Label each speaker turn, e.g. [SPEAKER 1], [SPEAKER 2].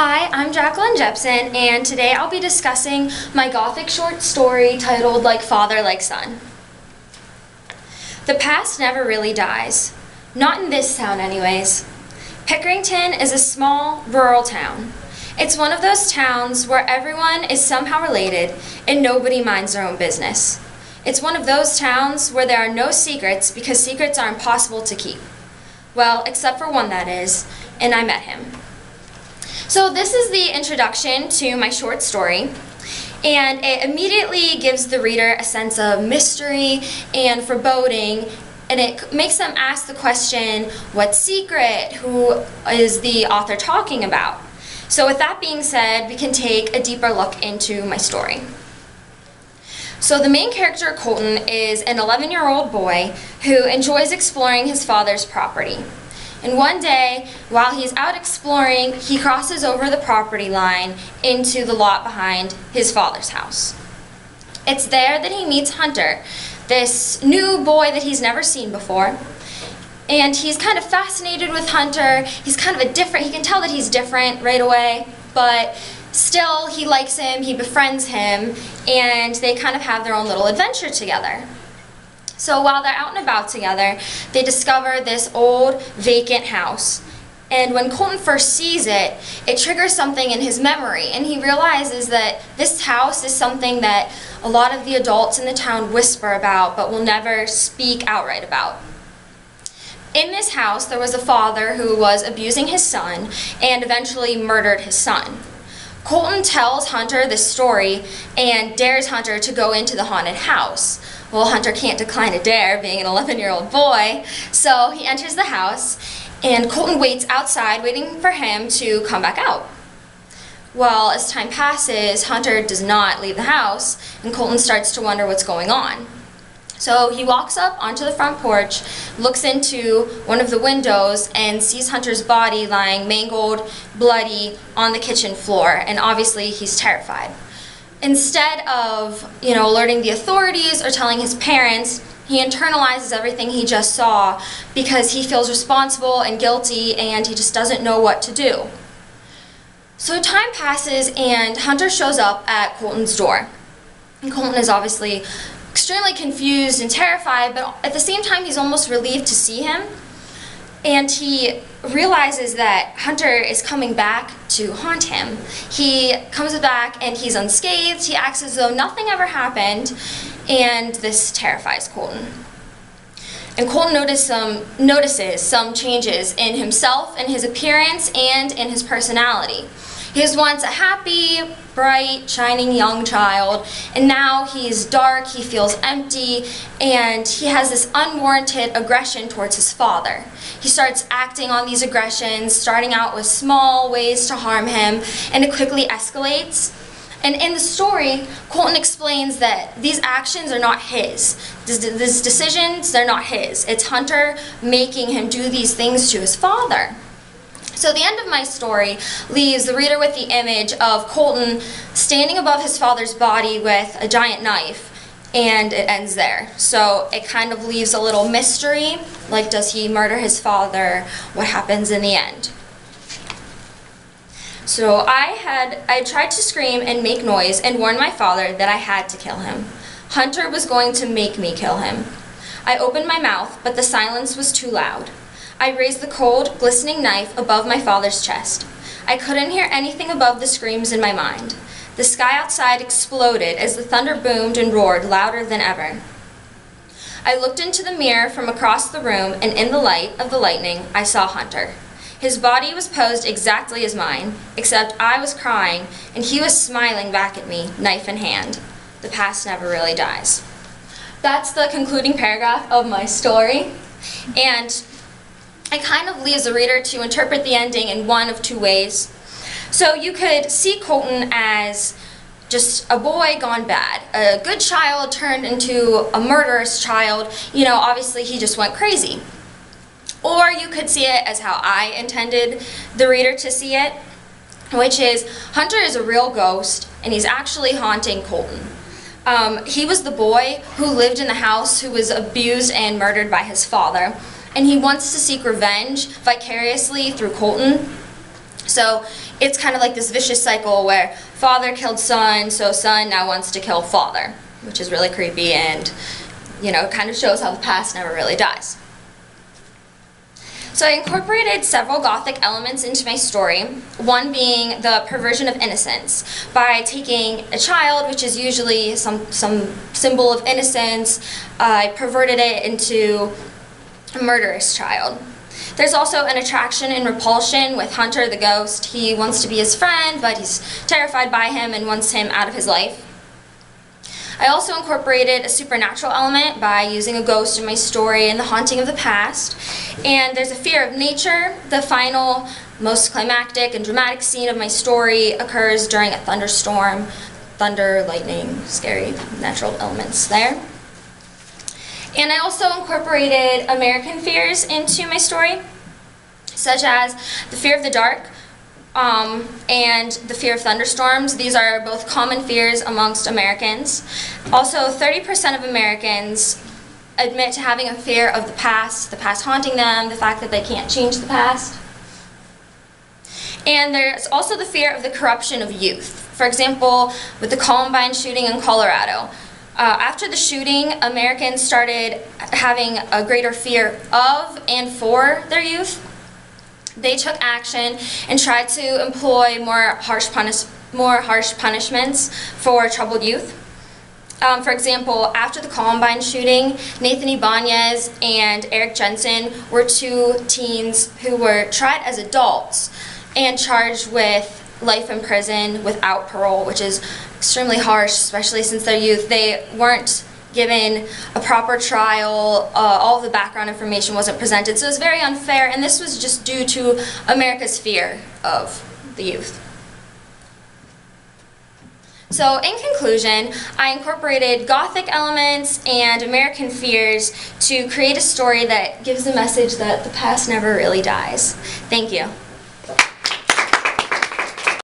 [SPEAKER 1] Hi, I'm Jacqueline Jepson, and today I'll be discussing my Gothic short story titled Like Father, Like Son. The past never really dies. Not in this town anyways. Pickerington is a small, rural town. It's one of those towns where everyone is somehow related and nobody minds their own business. It's one of those towns where there are no secrets because secrets are impossible to keep. Well, except for one that is, and I met him. So this is the introduction to my short story, and it immediately gives the reader a sense of mystery and foreboding, and it makes them ask the question, what secret? Who is the author talking about? So with that being said, we can take a deeper look into my story. So the main character, Colton, is an 11-year-old boy who enjoys exploring his father's property. And one day, while he's out exploring, he crosses over the property line into the lot behind his father's house. It's there that he meets Hunter, this new boy that he's never seen before. And he's kind of fascinated with Hunter. He's kind of he can tell that he's different right away, but still he likes him, he befriends him, and they kind of have their own little adventure together. So while they're out and about together, they discover this old, vacant house. And when Colton first sees it, it triggers something in his memory, and he realizes that this house is something that a lot of the adults in the town whisper about, but will never speak outright about. In this house, there was a father who was abusing his son and eventually murdered his son. Colton tells Hunter this story and dares Hunter to go into the haunted house. Well, Hunter can't decline a dare, being an 11-year-old boy, so he enters the house, and Colton waits outside, waiting for him to come back out. Well, as time passes, Hunter does not leave the house, and Colton starts to wonder what's going on. So he walks up onto the front porch, looks into one of the windows, and sees Hunter's body lying mangled, bloody, on the kitchen floor, and obviously he's terrified. Instead of, alerting the authorities or telling his parents, he internalizes everything he just saw because he feels responsible and guilty and he just doesn't know what to do. So time passes and Hunter shows up at Colton's door. And Colton is obviously extremely confused and terrified, but at the same time he's almost relieved to see him. And he realizes that Hunter is coming back to haunt him. He comes back and he's unscathed. He acts as though nothing ever happened, and this terrifies Colton. And Colton notices some changes in himself, in his appearance, and in his personality. He was once a happy, bright, shining young child, and now he's dark, he feels empty, and he has this unwarranted aggression towards his father. He starts acting on these aggressions, starting out with small ways to harm him, and it quickly escalates. And in the story, Colton explains that these actions are not his. These decisions, they're not his. It's Hunter making him do these things to his father. So the end of my story leaves the reader with the image of Colton standing above his father's body with a giant knife, and it ends there. So it kind of leaves a little mystery, like does he murder his father? What happens in the end? So I tried to scream and make noise and warn my father that I had to kill him. Hunter was going to make me kill him. I opened my mouth, but the silence was too loud. I raised the cold, glistening knife above my father's chest. I couldn't hear anything above the screams in my mind. The sky outside exploded as the thunder boomed and roared louder than ever. I looked into the mirror from across the room, and in the light of the lightning, I saw Hunter. His body was posed exactly as mine, except I was crying, and he was smiling back at me, knife in hand. The past never really dies. That's the concluding paragraph of my story, and it kind of leaves the reader to interpret the ending in one of two ways. So you could see Colton as just a boy gone bad, a good child turned into a murderous child. Obviously he just went crazy. Or you could see it as how I intended the reader to see it, which is Hunter is a real ghost and he's actually haunting Colton. He was the boy who lived in the house who was abused and murdered by his father, and he wants to seek revenge vicariously through Colton. So it's kind of like this vicious cycle where father killed son, so son now wants to kill father, which is really creepy, and it kind of shows how the past never really dies. So I incorporated several Gothic elements into my story, one being the perversion of innocence, by taking a child, which is usually some symbol of innocence, I perverted it into a murderous child. There's also an attraction and repulsion with Hunter the ghost. He wants to be his friend, but he's terrified by him and wants him out of his life. I also incorporated a supernatural element by using a ghost in my story and the haunting of the past. And there's a fear of nature. The final, most climactic and dramatic scene of my story occurs during a thunderstorm. Thunder, lightning, scary natural elements there. And I also incorporated American fears into my story, such as the fear of the dark, and the fear of thunderstorms. These are both common fears amongst Americans. Also, 30% of Americans admit to having a fear of the past haunting them, the fact that they can't change the past. And there's also the fear of the corruption of youth. For example, with the Columbine shooting in Colorado. After the shooting, Americans started having a greater fear of and for their youth. They took action and tried to employ more harsh punishments for troubled youth. For example, after the Columbine shooting, Nathan Ibanez and Eric Jensen were two teens who were tried as adults and charged with life in prison without parole, which is extremely harsh, especially since they're youth. They weren't given a proper trial, all of the background information wasn't presented, so it was very unfair, and this was just due to America's fear of the youth. So in conclusion, I incorporated Gothic elements and American fears to create a story that gives the message that the past never really dies. Thank you.